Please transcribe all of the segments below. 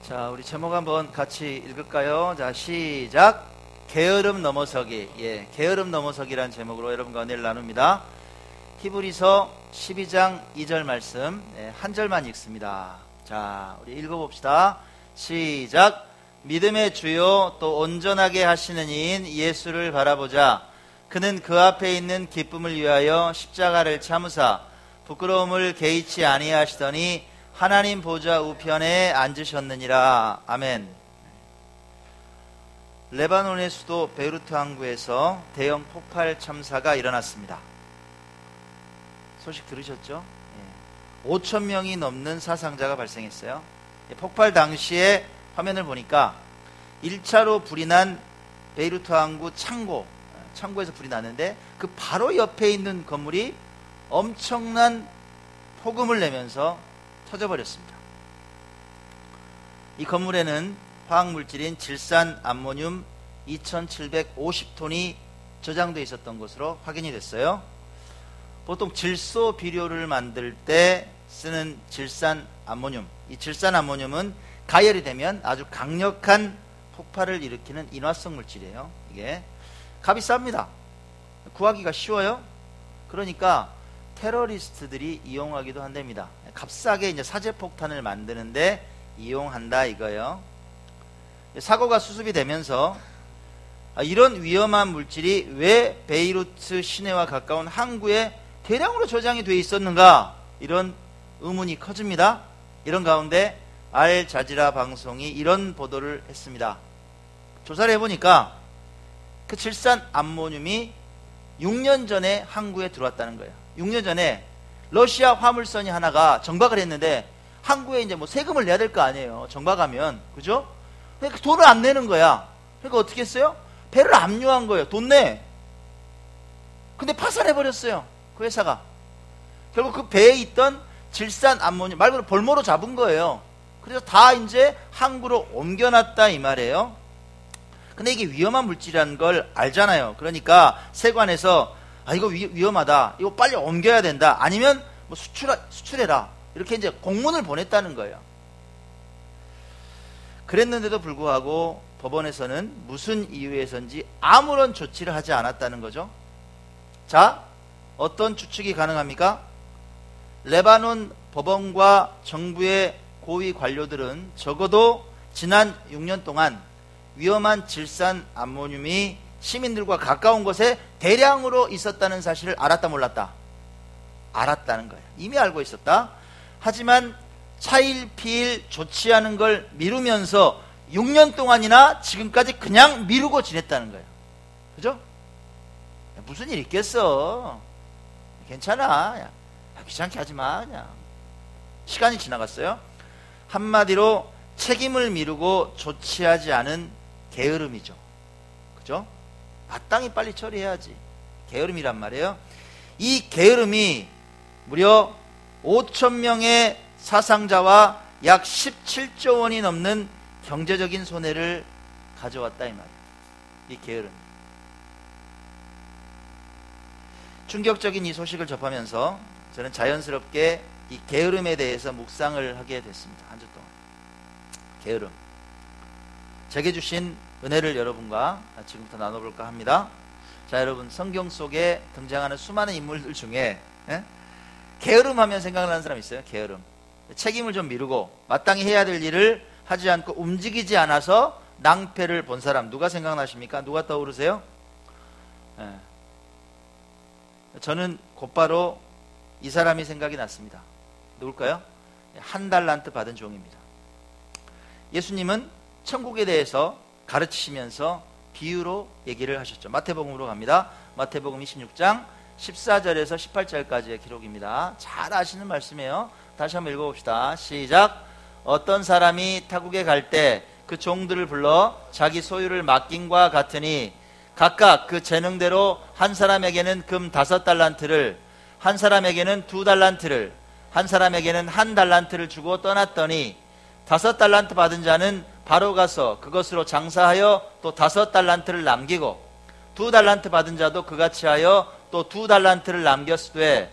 자, 우리 제목 한번 같이 읽을까요? 자, 시작. 게으름 넘어서기. 예, 게으름 넘어서기라는 제목으로 여러분과 은혜를 나눕니다. 히브리서 12장 2절 말씀, 한 절만 읽습니다. 자, 우리 읽어봅시다. 시작. 믿음의 주요 또 온전하게 하시는 이인 예수를 바라보자. 그는 그 앞에 있는 기쁨을 위하여 십자가를 참으사 부끄러움을 개의치 아니하시더니 하나님 보좌 우편에 앉으셨느니라. 아멘. 레바논의 수도 베이루트 항구에서 대형 폭발 참사가 일어났습니다. 소식 들으셨죠? 5천 명이 넘는 사상자가 발생했어요. 폭발 당시에 화면을 보니까 1차로 불이 난 베이루트 항구 창고에서 불이 났는데 그 바로 옆에 있는 건물이 엄청난 폭음을 내면서 터져버렸습니다. 이 건물에는 화학물질인 질산 암모늄 2750톤이 저장되어 있었던 것으로 확인이 됐어요. 보통 질소 비료를 만들 때 쓰는 질산 암모늄, 이 질산 암모늄은 가열이 되면 아주 강력한 폭발을 일으키는 인화성 물질이에요. 이게 값이 쌉니다. 구하기가 쉬워요. 그러니까 테러리스트들이 이용하기도 한답니다. 값싸게 이제 사제폭탄을 만드는데 이용한다 이거예요. 사고가 수습이 되면서 이런 위험한 물질이 왜 베이루트 시내와 가까운 항구에 대량으로 저장이 돼 있었는가, 이런 의문이 커집니다. 이런 가운데 알자지라 방송이 이런 보도를 했습니다. 조사를 해보니까 그 질산 암모늄이 6년 전에 항구에 들어왔다는 거예요. 6년 전에 러시아 화물선이 하나가 정박을 했는데 항구에 이제 뭐 세금을 내야 될 거 아니에요. 정박하면. 그죠? 그러니까 돈을 안 내는 거야. 그러니까 어떻게 했어요? 배를 압류한 거예요. 돈 내. 근데 파산해버렸어요. 그 회사가. 결국 그 배에 있던 질산 암모늄, 말 그대로 볼모로 잡은 거예요. 그래서 다 이제 항구로 옮겨놨다 이 말이에요. 근데 이게 위험한 물질이라는 걸 알잖아요. 그러니까 세관에서 이거 위험하다, 이거 빨리 옮겨야 된다, 아니면 뭐 수출해라, 이렇게 이제 공문을 보냈다는 거예요. 그랬는데도 불구하고 법원에서는 무슨 이유에서인지 아무런 조치를 하지 않았다는 거죠. 자, 어떤 추측이 가능합니까? 레바논 법원과 정부의 고위 관료들은 적어도 지난 6년 동안 위험한 질산 암모늄이 시민들과 가까운 곳에 대량으로 있었다는 사실을 알았다 몰랐다? 알았다는 거예요. 이미 알고 있었다. 하지만 차일피일 조치하는 걸 미루면서 6년 동안이나 지금까지 그냥 미루고 지냈다는 거예요. 그죠? 무슨 일 있겠어. 괜찮아. 귀찮게 하지 마. 그냥. 시간이 지나갔어요. 한마디로 책임을 미루고 조치하지 않은 게으름이죠. 그죠? 마땅히 빨리 처리해야지. 게으름이란 말이에요. 이 게으름이 무려 5천 명의 사상자와 약 17조 원이 넘는 경제적인 손해를 가져왔다 이 말이에요. 이 게으름. 충격적인 이 소식을 접하면서 저는 자연스럽게 이 게으름에 대해서 묵상을 하게 됐습니다. 한 주 동안. 게으름. 제게 주신 은혜를 여러분과 지금부터 나눠볼까 합니다. 자, 여러분, 성경 속에 등장하는 수많은 인물들 중에 게으름하면 생각나는 사람 있어요? 게으름. 책임을 좀 미루고 마땅히 해야 될 일을 하지 않고 움직이지 않아서 낭패를 본 사람 누가 생각나십니까? 누가 떠오르세요? 저는 곧바로 이 사람이 생각이 났습니다. 누굴까요? 한 달란트 받은 종입니다. 예수님은 천국에 대해서 가르치시면서 비유로 얘기를 하셨죠. 마태복음으로 갑니다. 마태복음 26장 14절에서 18절까지의 기록입니다. 잘 아시는 말씀이에요. 다시 한번 읽어봅시다. 시작. 어떤 사람이 타국에 갈 때 그 종들을 불러 자기 소유를 맡김과 같으니 각각 그 재능대로 한 사람에게는 금 5달란트를, 한 사람에게는 2달란트를, 한 사람에게는 1달란트를 주고 떠났더니 5달란트 받은 자는 바로 가서 그것으로 장사하여 또 5달란트를 남기고 2달란트 받은 자도 그같이 하여 또 2달란트를 남겼으되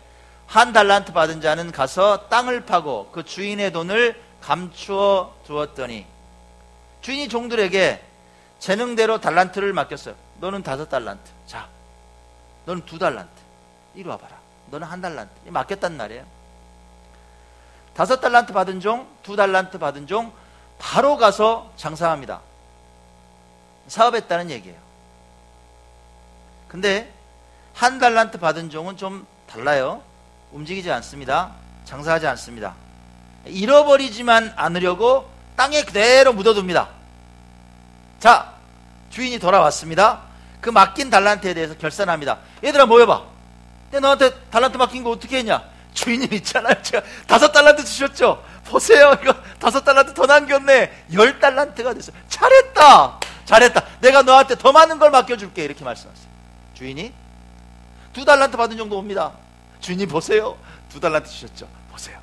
1달란트 받은 자는 가서 땅을 파고 그 주인의 돈을 감추어 두었더니 주인이 종들에게 재능대로 달란트를 맡겼어요. 너는 5달란트. 자, 너는 2달란트. 이리 와봐라. 너는 1달란트. 맡겼단 말이에요. 5달란트 받은 종, 2달란트 받은 종 바로 가서 장사합니다. 사업했다는 얘기예요. 근데 1달란트 받은 종은 좀 달라요. 움직이지 않습니다. 장사하지 않습니다. 잃어버리지만 않으려고 땅에 그대로 묻어둡니다. 자, 주인이 돌아왔습니다. 그 맡긴 달란트에 대해서 결산합니다. 얘들아 모여봐. 내가 너한테 달란트 맡긴 거 어떻게 했냐? 주인님 있잖아요. 제가 5달란트 주셨죠? 보세요. 이거 5달란트 더 남겼네. 10달란트가 됐어요. 잘했다. 잘했다. 내가 너한테 더 많은 걸 맡겨줄게. 이렇게 말씀하세요. 주인이 2달란트 받은 정도 옵니다. 주인님 보세요. 2달란트 주셨죠? 보세요.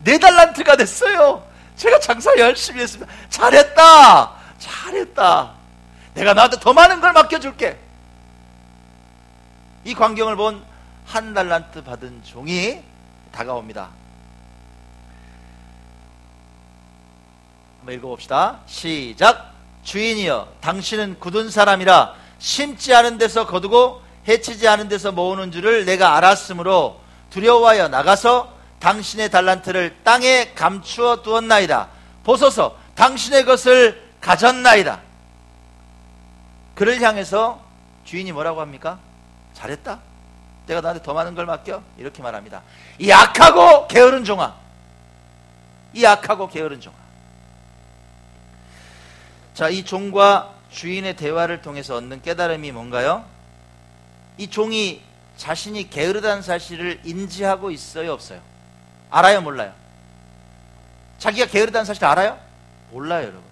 4달란트가 됐어요. 제가 장사 열심히 했습니다. 잘했다. 잘했다. 내가 너한테 더 많은 걸 맡겨줄게. 이 광경을 본 1달란트 받은 종이 다가옵니다. 한번 읽어봅시다. 시작. 주인이여, 당신은 굳은 사람이라 심지 않은 데서 거두고 해치지 않은 데서 모으는 줄을 내가 알았으므로 두려워하여 나가서 당신의 달란트를 땅에 감추어 두었나이다. 보소서, 당신의 것을 가졌나이다. 그를 향해서 주인이 뭐라고 합니까? 잘했다. 내가 나한테 더 많은 걸 맡겨? 이렇게 말합니다. 이 악하고 게으른 종아. 이 악하고 게으른 종아. 자, 이 종과 주인의 대화를 통해서 얻는 깨달음이 뭔가요? 이 종이 자신이 게으르다는 사실을 인지하고 있어요, 없어요? 알아요, 몰라요? 자기가 게으르다는 사실 알아요? 몰라요, 여러분.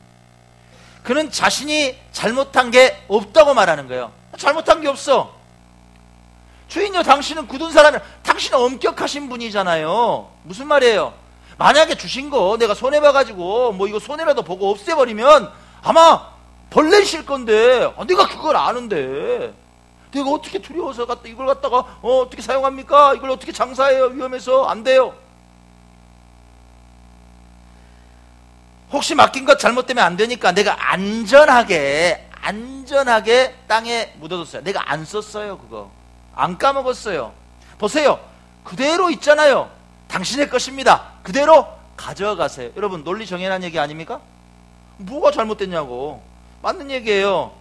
그는 자신이 잘못한 게 없다고 말하는 거예요. 잘못한 게 없어. 주인요, 당신은 굳은 사람이라. 당신은 엄격하신 분이잖아요. 무슨 말이에요? 만약에 주신 거 내가 손해봐가지고 뭐 이거 손해라도 보고 없애버리면 아마 벌내실 건데, 내가 그걸 아는데 내가 어떻게 두려워서 이걸 갖다가 어떻게 사용합니까? 이걸 어떻게 장사해요? 위험해서 안 돼요. 혹시 맡긴 것 잘못되면 안 되니까 내가 안전하게 땅에 묻어뒀어요. 내가 안 썼어요. 그거 안 까먹었어요. 보세요. 그대로 있잖아요. 당신의 것입니다. 그대로 가져가세요. 여러분, 논리 정연한 얘기 아닙니까? 뭐가 잘못됐냐고. 맞는 얘기예요.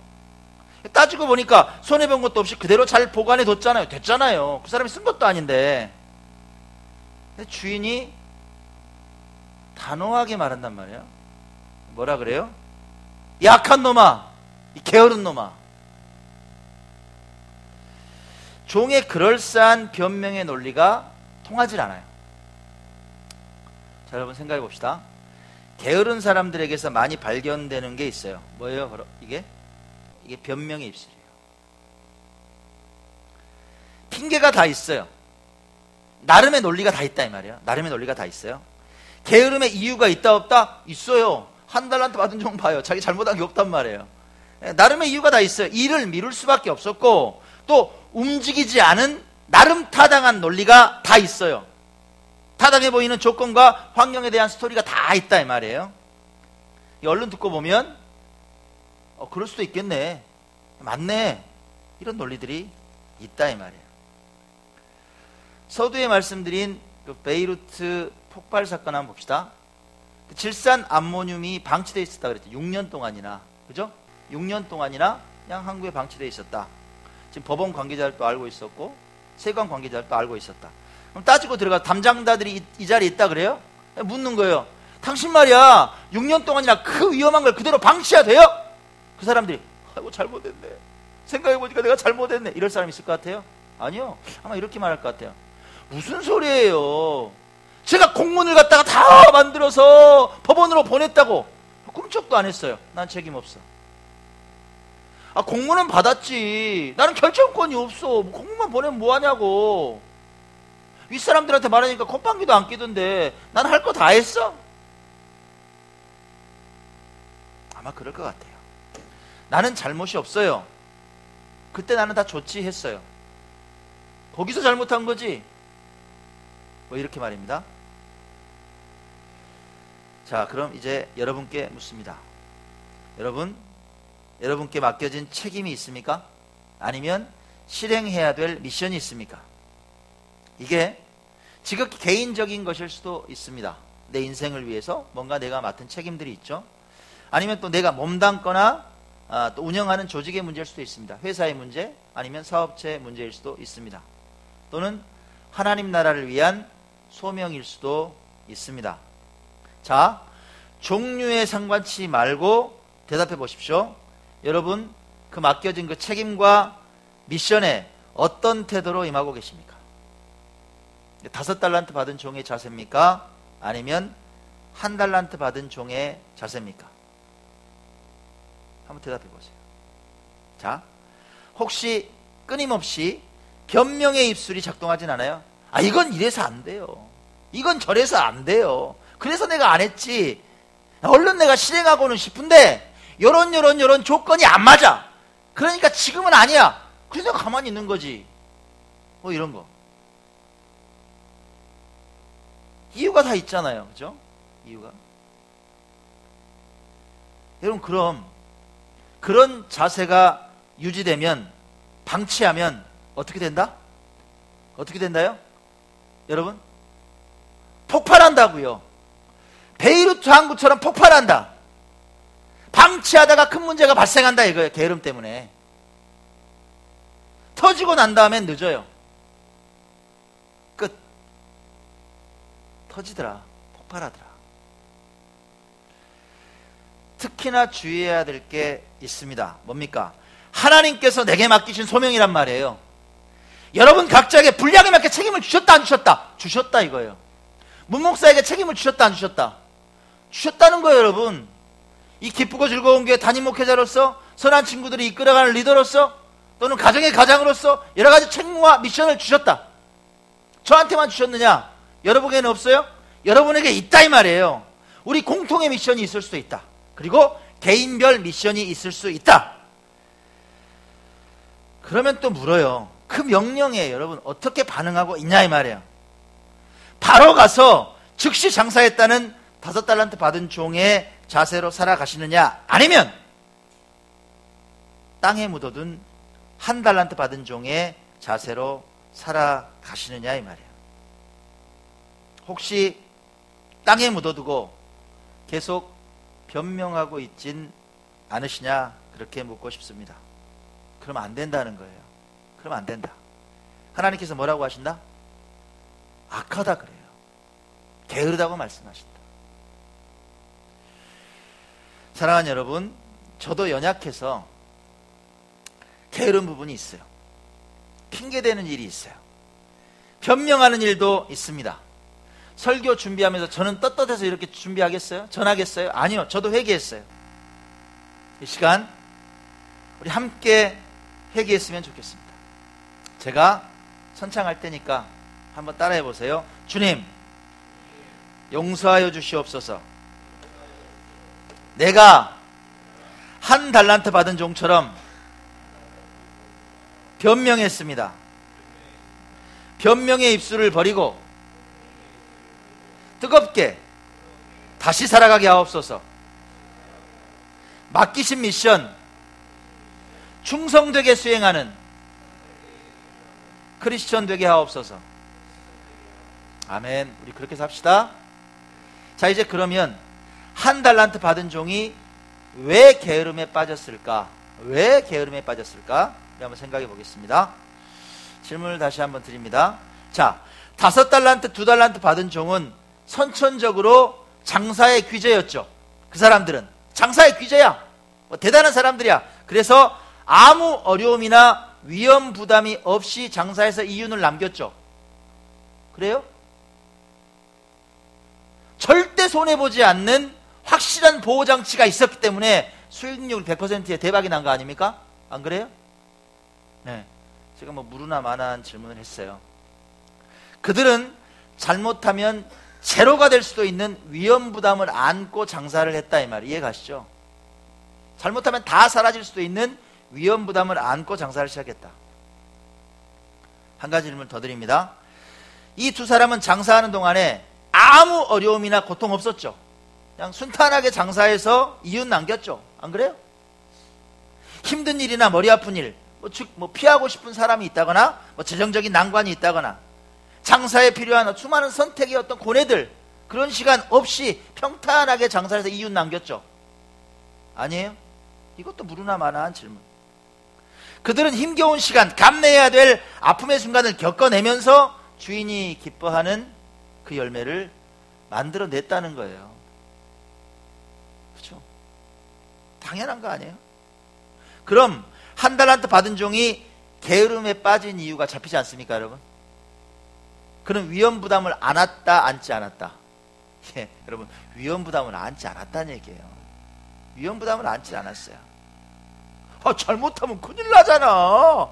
따지고 보니까 손해본 것도 없이 그대로 잘 보관해 뒀잖아요. 됐잖아요. 그 사람이 쓴 것도 아닌데. 근데 주인이 단호하게 말한단 말이에요. 뭐라 그래요? 이 악한 놈아, 이 게으른 놈아. 종의 그럴싸한 변명의 논리가 통하질 않아요. 자, 여러분 생각해 봅시다. 게으른 사람들에게서 많이 발견되는 게 있어요. 뭐예요? 이게 변명의 입술이에요. 핑계가 다 있어요. 나름의 논리가 다 있다 이 말이에요. 나름의 논리가 다 있어요. 게으름의 이유가 있다 없다? 있어요. 1달란트 받은 종 봐요. 자기 잘못한 게 없단 말이에요. 나름의 이유가 다 있어요. 일을 미룰 수밖에 없었고 또 움직이지 않은 나름 타당한 논리가 다 있어요. 타당해 보이는 조건과 환경에 대한 스토리가 다 있다 이 말이에요. 이 얼른 듣고 보면 그럴 수도 있겠네, 맞네, 이런 논리들이 있다 이 말이에요. 서두에 말씀드린 그 베이루트 폭발 사건 한번 봅시다. 그 질산 암모늄이 방치되어 있었다 그랬죠. 6년 동안이나, 그죠? 6년 동안이나 그냥 한국에 방치되어 있었다. 지금 법원 관계자들도 알고 있었고 세관 관계자들도 알고 있었다. 그럼 따지고 들어가 담당자들이 이 자리에 있다 그래요? 묻는 거예요. 당신 말이야 6년 동안이나 그 위험한 걸 그대로 방치해야 돼요? 그 사람들이 아이고 잘못했네, 생각해보니까 내가 잘못했네, 이럴 사람 있을 것 같아요? 아니요. 아마 이렇게 말할 것 같아요. 무슨 소리예요? 제가 공문을 갖다가 다 만들어서 법원으로 보냈다고 꿈쩍도 안 했어요. 난 책임 없어. 공문은 받았지, 나는 결정권이 없어. 뭐 공문만 보내면 뭐하냐고. 윗사람들한테 말하니까 콧방귀도 안 끼던데 난 할 거 다 했어? 아마 그럴 것 같아요. 나는 잘못이 없어요. 그때 나는 다 조치했어요. 거기서 잘못한 거지. 뭐 이렇게 말입니다. 자, 그럼 이제 여러분께 묻습니다. 여러분께 맡겨진 책임이 있습니까? 아니면 실행해야 될 미션이 있습니까? 이게 지극히 개인적인 것일 수도 있습니다. 내 인생을 위해서 뭔가 내가 맡은 책임들이 있죠. 아니면 또 내가 몸담거나 또 운영하는 조직의 문제일 수도 있습니다. 회사의 문제, 아니면 사업체의 문제일 수도 있습니다. 또는 하나님 나라를 위한 소명일 수도 있습니다. 자, 종류에 상관치 말고 대답해 보십시오. 여러분, 그 맡겨진 그 책임과 미션에 어떤 태도로 임하고 계십니까? 5달란트 받은 종의 자세입니까? 아니면 1달란트 받은 종의 자세입니까? 한번 대답해 보세요. 자, 혹시 끊임없이 변명의 입술이 작동하진 않아요? 아, 이건 이래서 안 돼요. 이건 저래서 안 돼요. 그래서 내가 안 했지. 얼른 내가 실행하고는 싶은데 요런 조건이 안 맞아. 그러니까 지금은 아니야. 그래서 내가 가만히 있는 거지. 뭐 이런 거. 이유가 다 있잖아요. 그죠? 이유가. 여러분, 그런 자세가 유지되면, 방치하면 어떻게 된다? 어떻게 된다요? 여러분, 폭발한다고요. 베이루트 항구처럼 폭발한다. 방치하다가 큰 문제가 발생한다 이거예요. 게으름 때문에. 터지고 난 다음엔 늦어요. 끝. 터지더라. 폭발하더라. 특히나 주의해야 될 게 있습니다. 뭡니까? 하나님께서 내게 맡기신 소명이란 말이에요. 여러분 각자에게 분량에 맞게 책임을 주셨다 안 주셨다? 주셨다 이거예요. 문목사에게 책임을 주셨다 안 주셨다? 주셨다는 거예요. 여러분, 이 기쁘고 즐거운 교회 담임 목회자로서, 선한 친구들이 이끌어가는 리더로서, 또는 가정의 가장으로서 여러 가지 책임과 미션을 주셨다. 저한테만 주셨느냐? 여러분에게는 없어요? 여러분에게 있다 이 말이에요. 우리 공통의 미션이 있을 수도 있다. 그리고 개인별 미션이 있을 수 있다. 그러면 또 물어요. 그 명령에 여러분 어떻게 반응하고 있냐 이 말이에요. 바로 가서 즉시 장사했다는 5달란트 받은 종의 자세로 살아가시느냐, 아니면 땅에 묻어둔 1달란트 받은 종의 자세로 살아가시느냐 이 말이에요. 혹시 땅에 묻어두고 계속 변명하고 있진 않으시냐, 그렇게 묻고 싶습니다. 그러면 안 된다는 거예요. 그러면 안 된다. 하나님께서 뭐라고 하신다? 악하다 그래요. 게으르다고 말씀하신다. 사랑하는 여러분, 저도 연약해서 게으른 부분이 있어요. 핑계대는 일이 있어요. 변명하는 일도 있습니다. 설교 준비하면서 저는 떳떳해서 이렇게 준비하겠어요? 전하겠어요? 아니요. 저도 회개했어요. 이 시간 우리 함께 회개했으면 좋겠습니다. 제가 선창할 테니까 한번 따라해 보세요. 주님, 용서하여 주시옵소서. 내가 1달란트 받은 종처럼 변명했습니다. 변명의 입술을 버리고 뜨겁게 다시 살아가게 하옵소서. 맡기신 미션 충성되게 수행하는 크리스천 되게 하옵소서. 아멘. 우리 그렇게 삽시다. 자, 이제 그러면 1달란트 받은 종이 왜 게으름에 빠졌을까? 왜 게으름에 빠졌을까? 우리 한번 생각해 보겠습니다. 질문을 다시 한번 드립니다. 자, 5달란트, 2달란트 받은 종은 선천적으로 장사의 귀재였죠. 그 사람들은 장사의 귀재야. 대단한 사람들이야. 그래서 아무 어려움이나 위험 부담이 없이 장사해서 이윤을 남겼죠. 그래요? 절대 손해보지 않는 확실한 보호장치가 있었기 때문에 수익률 100%의 대박이 난 거 아닙니까? 안 그래요? 네. 제가 뭐 무르나 마나한 질문을 했어요. 그들은 잘못하면 제로가 될 수도 있는 위험 부담을 안고 장사를 했다 이 말 이해 가시죠? 잘못하면 다 사라질 수도 있는 위험 부담을 안고 장사를 시작했다. 한 가지 질문 더 드립니다. 이 두 사람은 장사하는 동안에 아무 어려움이나 고통 없었죠? 그냥 순탄하게 장사해서 이윤 남겼죠. 안 그래요? 힘든 일이나 머리 아픈 일, 뭐 피하고 싶은 사람이 있다거나, 뭐 재정적인 난관이 있다거나, 장사에 필요한 수많은 선택의 어떤 고뇌들, 그런 시간 없이 평탄하게 장사해서 이윤 남겼죠. 아니에요? 이것도 무르나 마나한 질문. 그들은 힘겨운 시간, 감내해야 될 아픔의 순간을 겪어내면서 주인이 기뻐하는 그 열매를 만들어냈다는 거예요. 그렇죠? 당연한 거 아니에요? 그럼 한 달란트 받은 종이 게으름에 빠진 이유가 잡히지 않습니까, 여러분? 그럼 위험 부담을 안았다, 안지 않았다? 예, 여러분, 위험 부담을 안지 않았다는 얘기예요. 위험 부담을 안지 않았어요. 잘못하면 큰일 나잖아.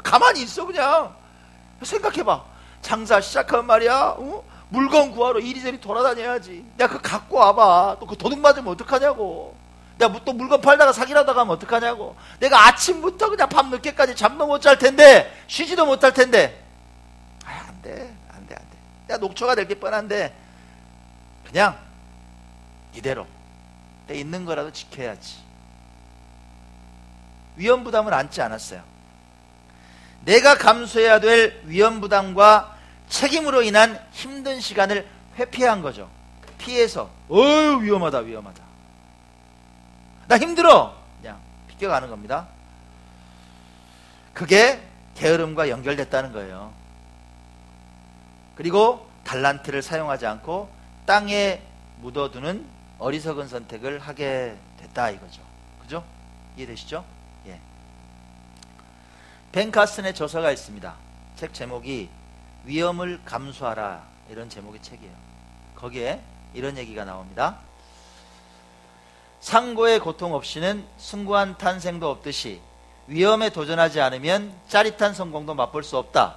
가만히 있어. 그냥 생각해봐. 장사 시작하면 말이야, 물건 구하러 이리저리 돌아다녀야지. 내가 그거 갖고 와봐. 또 그 도둑 맞으면 어떡하냐고. 내가 또 물건 팔다가 사기라다가 하면 어떡하냐고. 내가 아침부터 그냥 밤 늦게까지 잠도 못 잘 텐데, 쉬지도 못할 텐데. 안 돼. 내가 녹초가 될 게 뻔한데, 그냥 이대로 내 있는 거라도 지켜야지. 위험 부담을 안지 않았어요. 내가 감수해야 될 위험 부담과 책임으로 인한 힘든 시간을 회피한 거죠. 피해서 위험하다. 나 힘들어. 그냥 비껴가는 겁니다. 그게 게으름과 연결됐다는 거예요. 그리고 달란트를 사용하지 않고 땅에 묻어두는 어리석은 선택을 하게 됐다 이거죠. 그죠? 이해되시죠? 예. 벤 카슨의 저서가 있습니다. 책 제목이 위험을 감수하라, 이런 제목의 책이에요. 거기에 이런 얘기가 나옵니다. 상고의 고통 없이는 숭고한 탄생도 없듯이 위험에 도전하지 않으면 짜릿한 성공도 맛볼 수 없다.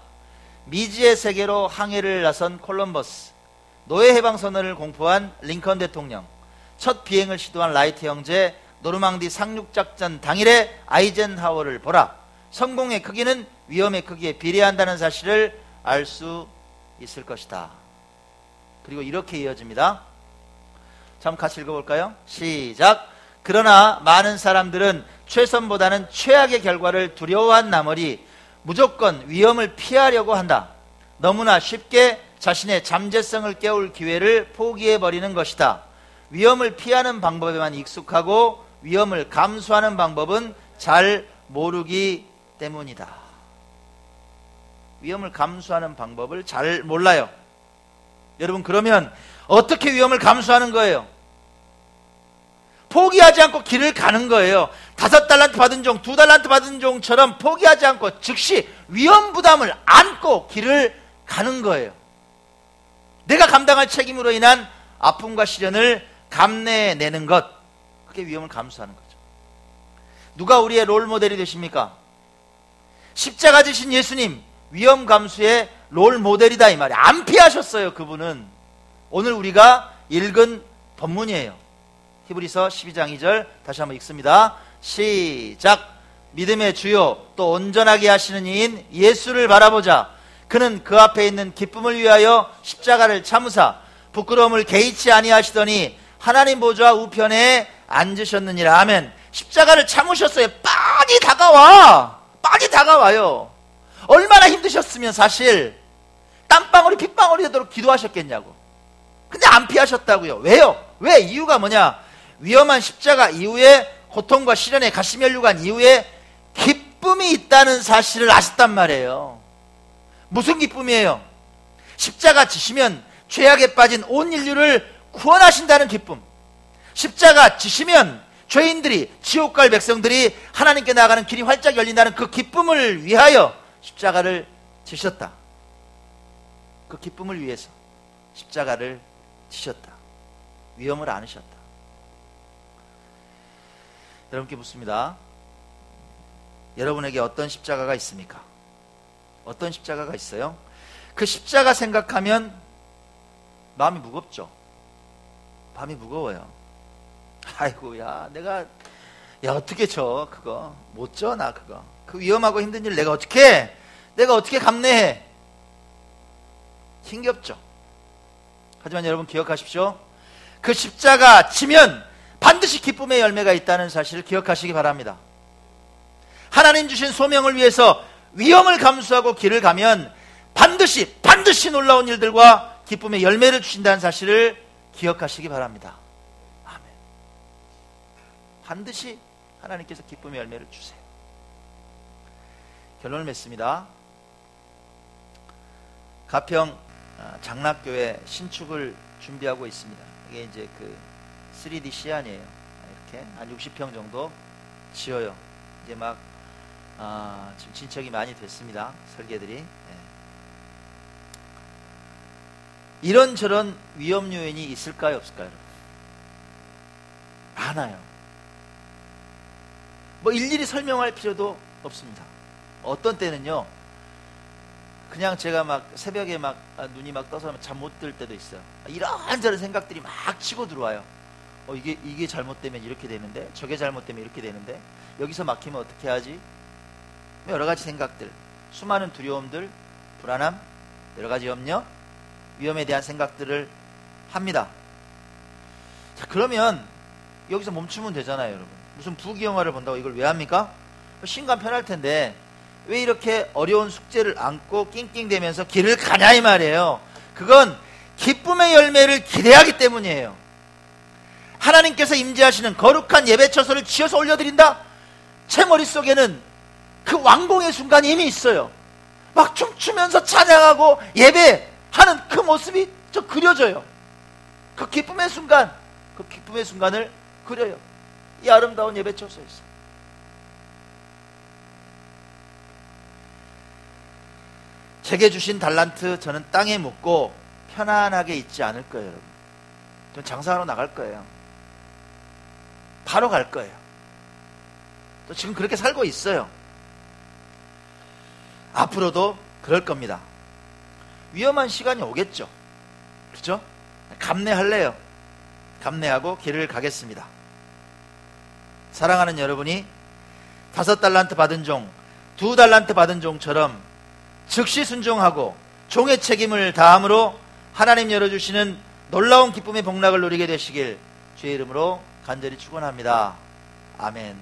미지의 세계로 항해를 나선 콜럼버스, 노예 해방 선언을 공포한 링컨 대통령, 첫 비행을 시도한 라이트 형제, 노르망디 상륙작전 당일의 아이젠하워를 보라. 성공의 크기는 위험의 크기에 비례한다는 사실을 알 수 있을 것이다. 그리고 이렇게 이어집니다. 참 같이 읽어볼까요? 시작. 그러나 많은 사람들은 최선보다는 최악의 결과를 두려워한 나머지 무조건 위험을 피하려고 한다. 너무나 쉽게 자신의 잠재성을 깨울 기회를 포기해버리는 것이다. 위험을 피하는 방법에만 익숙하고 위험을 감수하는 방법은 잘 모르기 때문이다. 위험을 감수하는 방법을 잘 몰라요. 여러분, 그러면 어떻게 위험을 감수하는 거예요? 포기하지 않고 길을 가는 거예요. 5달란트 받은 종, 2달란트 받은 종처럼 포기하지 않고 즉시 위험 부담을 안고 길을 가는 거예요. 내가 감당할 책임으로 인한 아픔과 시련을 감내내는 것, 그게 위험을 감수하는 거죠. 누가 우리의 롤 모델이 되십니까? 십자가 지신 예수님, 위험 감수의 롤 모델이다 이 말이에요. 안 피하셨어요, 그분은. 오늘 우리가 읽은 본문이에요. 히브리서 12장 2절 다시 한번 읽습니다. 시작. 믿음의 주요 또 온전하게 하시는 이인 예수를 바라보자. 그는 그 앞에 있는 기쁨을 위하여 십자가를 참으사 부끄러움을 개의치 아니하시더니 하나님 보좌 우편에 앉으셨느니라. 아멘. 십자가를 참으셨어요. 빨리 다가와요. 얼마나 힘드셨으면 사실 땀방울이 핏방울이 되도록 기도하셨겠냐고. 근데 안 피하셨다고요. 왜요? 왜? 이유가 뭐냐? 위험한 십자가 이후에, 고통과 시련에 가시 면류관 이후에 기쁨이 있다는 사실을 아셨단 말이에요. 무슨 기쁨이에요? 십자가 지시면 죄악에 빠진 온 인류를 구원하신다는 기쁨. 십자가 지시면 죄인들이, 지옥 갈 백성들이 하나님께 나아가는 길이 활짝 열린다는 그 기쁨을 위하여 십자가를 지셨다. 그 기쁨을 위해서 십자가를 지셨다. 위험을 안으셨다. 여러분께 묻습니다. 여러분에게 어떤 십자가가 있습니까? 어떤 십자가가 있어요? 그 십자가 생각하면 마음이 무겁죠? 마음이 무거워요. 아이고, 야, 어떻게 져, 그거. 못 져, 나 그거. 그 위험하고 힘든 일 내가 어떻게 감내해? 힘겹죠? 하지만 여러분 기억하십시오. 그 십자가 지면 반드시 기쁨의 열매가 있다는 사실을 기억하시기 바랍니다. 하나님 주신 소명을 위해서 위험을 감수하고 길을 가면 반드시 놀라운 일들과 기쁨의 열매를 주신다는 사실을 기억하시기 바랍니다. 아멘. 반드시 하나님께서 기쁨의 열매를 주세요. 결론을 맺습니다. 가평 장락교회 신축을 준비하고 있습니다. 이게 이제 그 3D 시안이에요. 이렇게 한 60평 정도 지어요. 이제 막 지금 진척이 많이 됐습니다. 설계들이. 네. 이런저런 위험 요인이 있을까요, 없을까요? 많아요. 뭐 일일이 설명할 필요도 없습니다. 어떤 때는요, 그냥 제가 막 새벽에 막 눈이 막 떠서 잠 못 들 때도 있어요. 이런저런 생각들이 막 치고 들어와요. 이게 잘못되면 이렇게 되는데, 저게 잘못되면 이렇게 되는데, 여기서 막히면 어떻게 하지? 여러 가지 생각들, 수많은 두려움들, 불안함, 여러 가지 염려, 위험에 대한 생각들을 합니다. 자, 그러면 여기서 멈추면 되잖아요, 여러분. 무슨 부귀영화를 본다고 이걸 왜 합니까? 신간 편할 텐데 왜 이렇게 어려운 숙제를 안고 낑낑대면서 길을 가냐 이 말이에요. 그건 기쁨의 열매를 기대하기 때문이에요. 하나님께서 임재하시는 거룩한 예배 처소를 지어서 올려드린다? 제 머릿속에는 그 완공의 순간이 이미 있어요. 막 춤추면서 찬양하고 예배하는 그 모습이 저 그려져요. 그 기쁨의 순간을 그려요. 이 아름다운 예배 처소에서. 제게 주신 달란트 저는 땅에 묻고 편안하게 있지 않을 거예요, 여러분. 전 장사하러 나갈 거예요. 바로 갈 거예요. 또 지금 그렇게 살고 있어요. 앞으로도 그럴 겁니다. 위험한 시간이 오겠죠. 그렇죠? 감내할래요. 감내하고 길을 가겠습니다. 사랑하는 여러분이 5달란트 받은 종, 2달란트 받은 종처럼 즉시 순종하고 종의 책임을 다함으로 하나님 열어주시는 놀라운 기쁨의 복락을 누리게 되시길 주의 이름으로 간절히 축원합니다. 아멘.